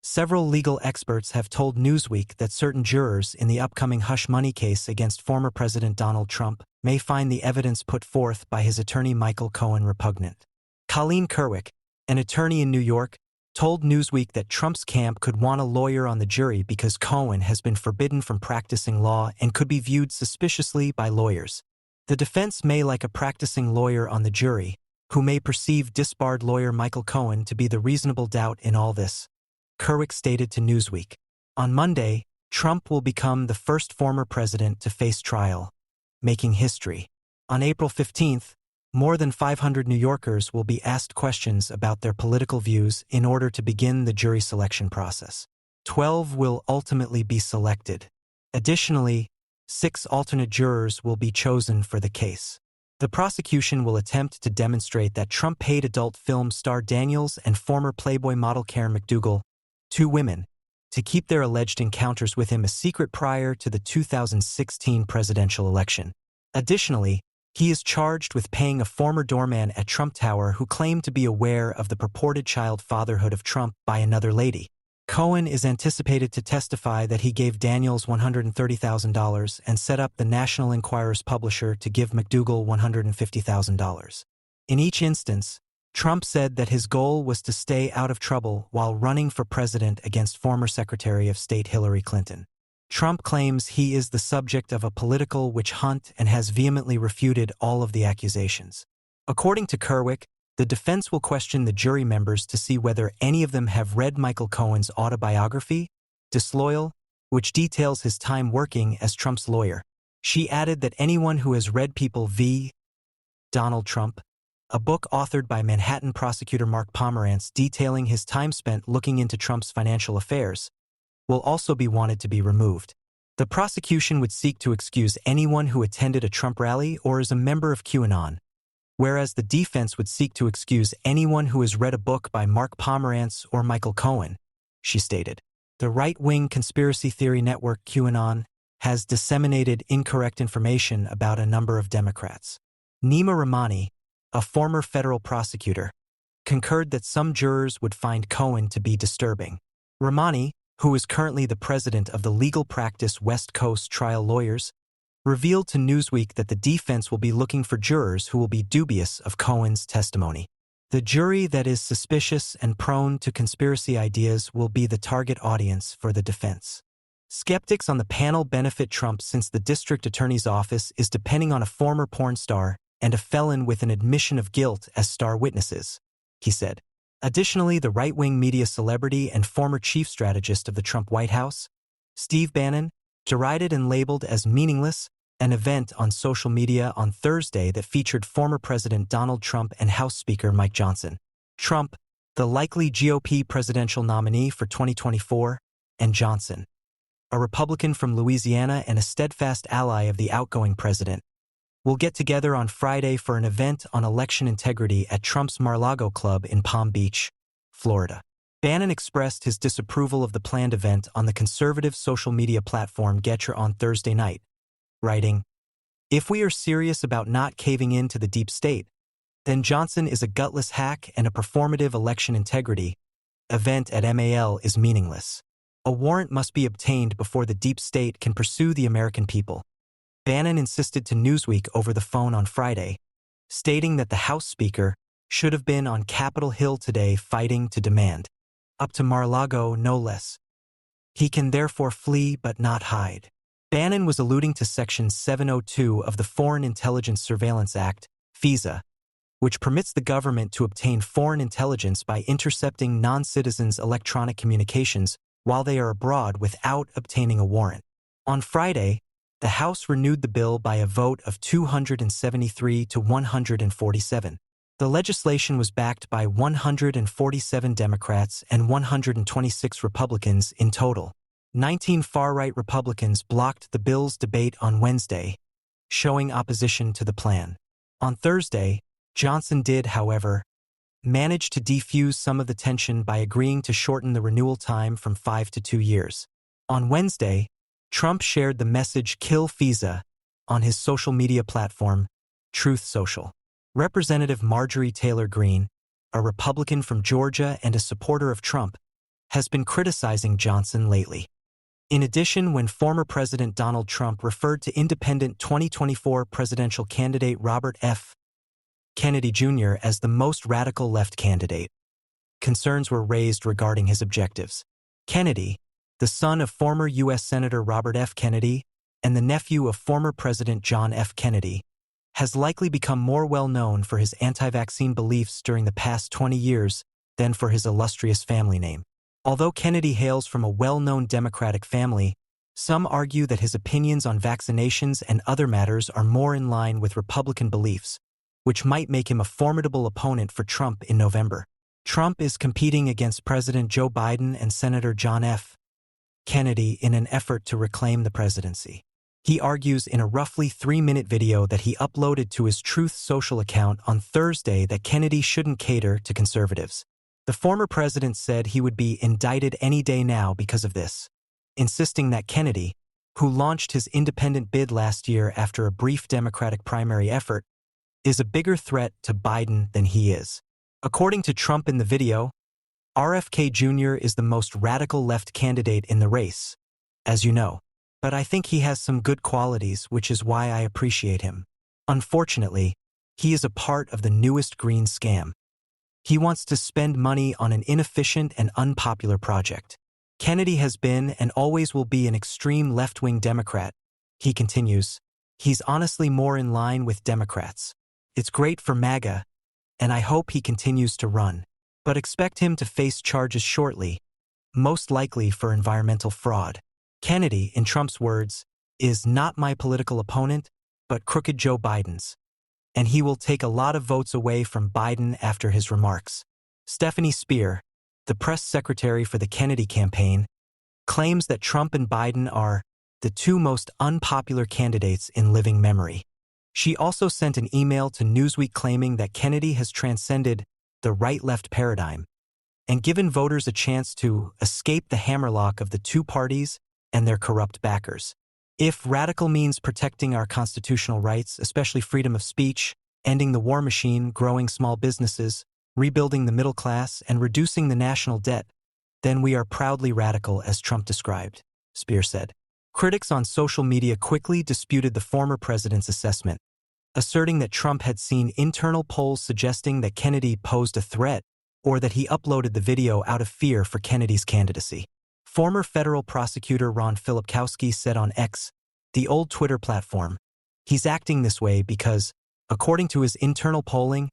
Several legal experts have told Newsweek that certain jurors in the upcoming hush money case against former President Donald Trump may find the evidence put forth by his attorney Michael Cohen repugnant. Colleen Kerwick, an attorney in New York, told Newsweek that Trump's camp could want a lawyer on the jury because Cohen has been forbidden from practicing law and could be viewed suspiciously by lawyers. The defense may like a practicing lawyer on the jury, who may perceive disbarred lawyer Michael Cohen to be the reasonable doubt in all this. Kerwick stated to Newsweek, "On Monday, Trump will become the first former president to face trial, making history. On April 15th, more than 500 New Yorkers will be asked questions about their political views in order to begin the jury selection process. 12 will ultimately be selected. Additionally, 6 alternate jurors will be chosen for the case. The prosecution will attempt to demonstrate that Trump paid adult film star Daniels and former Playboy model Karen McDougal, 2 women, to keep their alleged encounters with him a secret prior to the 2016 presidential election. Additionally, he is charged with paying a former doorman at Trump Tower who claimed to be aware of the purported child fatherhood of Trump by another lady. Cohen is anticipated to testify that he gave Daniels $130,000 and set up the National Enquirer's publisher to give McDougal $150,000. In each instance, Trump said that his goal was to stay out of trouble while running for president against former Secretary of State Hillary Clinton. Trump claims he is the subject of a political witch hunt and has vehemently refuted all of the accusations. According to Kerwick, the defense will question the jury members to see whether any of them have read Michael Cohen's autobiography, Disloyal, which details his time working as Trump's lawyer. She added that anyone who has read People v. Donald Trump, a book authored by Manhattan prosecutor Mark Pomerantz detailing his time spent looking into Trump's financial affairs, will also be wanted to be removed. The prosecution would seek to excuse anyone who attended a Trump rally or is a member of QAnon, whereas the defense would seek to excuse anyone who has read a book by Mark Pomerantz or Michael Cohen, she stated. The right-wing conspiracy theory network QAnon has disseminated incorrect information about a number of Democrats. Nima Rahmani, a former federal prosecutor, concurred that some jurors would find Cohen to be disturbing. Rahmani, who is currently the president of the legal practice West Coast Trial Lawyers, revealed to Newsweek that the defense will be looking for jurors who will be dubious of Cohen's testimony. The jury that is suspicious and prone to conspiracy ideas will be the target audience for the defense. Skeptics on the panel benefit Trump since the district attorney's office is depending on a former porn star and a felon with an admission of guilt as star witnesses, he said. Additionally, the right-wing media celebrity and former chief strategist of the Trump White House, Steve Bannon, derided and labeled as meaningless an event on social media on Thursday that featured former President Donald Trump and House Speaker Mike Johnson. Trump, the likely GOP presidential nominee for 2024, and Johnson, a Republican from Louisiana and a steadfast ally of the outgoing president, will get together on Friday for an event on election integrity at Trump's Mar-a-Lago Club in Palm Beach, Florida. Bannon expressed his disapproval of the planned event on the conservative social media platform Getter on Thursday night, writing, "If we are serious about not caving in to the deep state, then Johnson is a gutless hack and a performative election integrity event at MAL is meaningless. A warrant must be obtained before the deep state can pursue the American people." Bannon insisted to Newsweek over the phone on Friday, stating that the House Speaker should have been on Capitol Hill today fighting to demand, up to Mar-a-Lago no less. He can therefore flee but not hide. Bannon was alluding to Section 702 of the Foreign Intelligence Surveillance Act, FISA, which permits the government to obtain foreign intelligence by intercepting non-citizens' electronic communications while they are abroad without obtaining a warrant. On Friday, the House renewed the bill by a vote of 273 to 147. The legislation was backed by 147 Democrats and 126 Republicans in total. 19 far-right Republicans blocked the bill's debate on Wednesday, showing opposition to the plan. On Thursday, Johnson did, however, manage to defuse some of the tension by agreeing to shorten the renewal time from 5 to 2 years. On Wednesday, Trump shared the message "Kill FISA" on his social media platform, Truth Social. Representative Marjorie Taylor Greene, a Republican from Georgia and a supporter of Trump, has been criticizing Johnson lately. In addition, when former President Donald Trump referred to independent 2024 presidential candidate Robert F. Kennedy Jr. as the most radical left candidate, concerns were raised regarding his objectives. Kennedy, the son of former U.S. Senator Robert F. Kennedy and the nephew of former President John F. Kennedy, has likely become more well-known for his anti-vaccine beliefs during the past 20 years than for his illustrious family name. Although Kennedy hails from a well-known Democratic family, some argue that his opinions on vaccinations and other matters are more in line with Republican beliefs, which might make him a formidable opponent for Trump in November. Trump is competing against President Joe Biden and Senator John F. Kennedy in an effort to reclaim the presidency. He argues in a roughly 3-minute video that he uploaded to his Truth Social account on Thursday that Kennedy shouldn't cater to conservatives. The former president said he would be indicted any day now because of this, insisting that Kennedy, who launched his independent bid last year after a brief Democratic primary effort, is a bigger threat to Biden than he is. According to Trump in the video, RFK Jr. is the most radical left candidate in the race, as you know. But I think he has some good qualities, which is why I appreciate him. Unfortunately, he is a part of the newest green scam. He wants to spend money on an inefficient and unpopular project. Kennedy has been and always will be an extreme left-wing Democrat. He continues, he's honestly more in line with Democrats. It's great for MAGA, and I hope he continues to run. But expect him to face charges shortly, most likely for environmental fraud. Kennedy, in Trump's words, is not my political opponent, but crooked Joe Biden's. And he will take a lot of votes away from Biden after his remarks. Stephanie Speer, the press secretary for the Kennedy campaign, claims that Trump and Biden are the two most unpopular candidates in living memory. She also sent an email to Newsweek claiming that Kennedy has transcended the right-left paradigm and given voters a chance to escape the hammerlock of the two parties and their corrupt backers. If radical means protecting our constitutional rights, especially freedom of speech, ending the war machine, growing small businesses, rebuilding the middle class, and reducing the national debt, then we are proudly radical, as Trump described, Speer said. Critics on social media quickly disputed the former president's assessment, asserting that Trump had seen internal polls suggesting that Kennedy posed a threat or that he uploaded the video out of fear for Kennedy's candidacy. Former federal prosecutor Ron Filipkowski said on X, the old Twitter platform, he's acting this way because, according to his internal polling,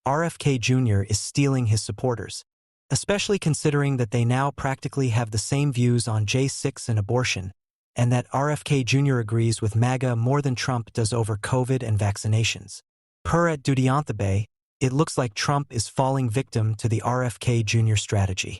RFK Jr. is stealing his supporters, especially considering that they now practically have the same views on J6 and abortion, and that RFK Jr. agrees with MAGA more than Trump does over COVID and vaccinations. Per at Dudianthabe, it looks like Trump is falling victim to the RFK Jr. strategy.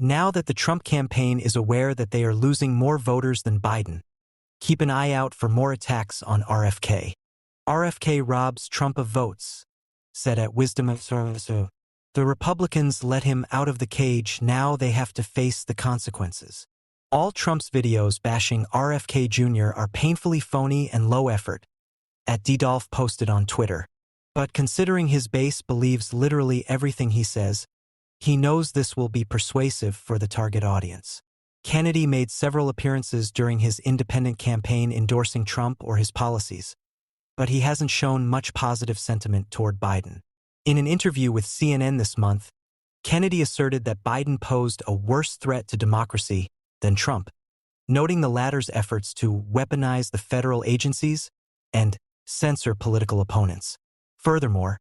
Now that the Trump campaign is aware that they are losing more voters than Biden, keep an eye out for more attacks on RFK. RFK robs Trump of votes, said at Wisdom of Service. The Republicans let him out of the cage, now they have to face the consequences. All Trump's videos bashing RFK Jr. are painfully phony and low effort, at Ddolph posted on Twitter. But considering his base believes literally everything he says, he knows this will be persuasive for the target audience. Kennedy made several appearances during his independent campaign endorsing Trump or his policies, but he hasn't shown much positive sentiment toward Biden. In an interview with CNN this month, Kennedy asserted that Biden posed a worse threat to democracy than Trump, noting the latter's efforts to weaponize the federal agencies and censor political opponents. Furthermore,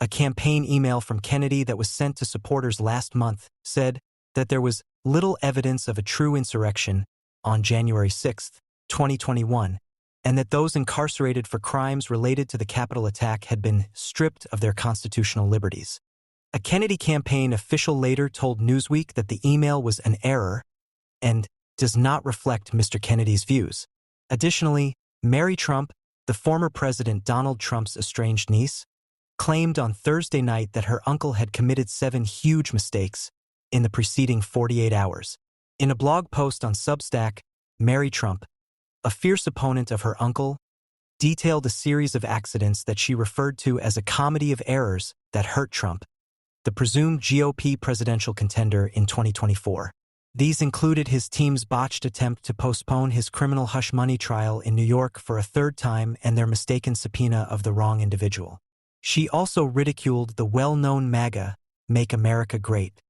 a campaign email from Kennedy that was sent to supporters last month said that there was little evidence of a true insurrection on January 6, 2021, and that those incarcerated for crimes related to the Capitol attack had been stripped of their constitutional liberties. A Kennedy campaign official later told Newsweek that the email was an error and does not reflect Mr. Kennedy's views. Additionally, Mary Trump, the former President Donald Trump's estranged niece, claimed on Thursday night that her uncle had committed 7 huge mistakes in the preceding 48 hours. In a blog post on Substack, Mary Trump, a fierce opponent of her uncle, detailed a series of accidents that she referred to as a comedy of errors that hurt Trump, the presumed GOP presidential contender in 2024. These included his team's botched attempt to postpone his criminal hush money trial in New York for a third time and their mistaken subpoena of the wrong individual. She also ridiculed the well-known MAGA, Make America Great,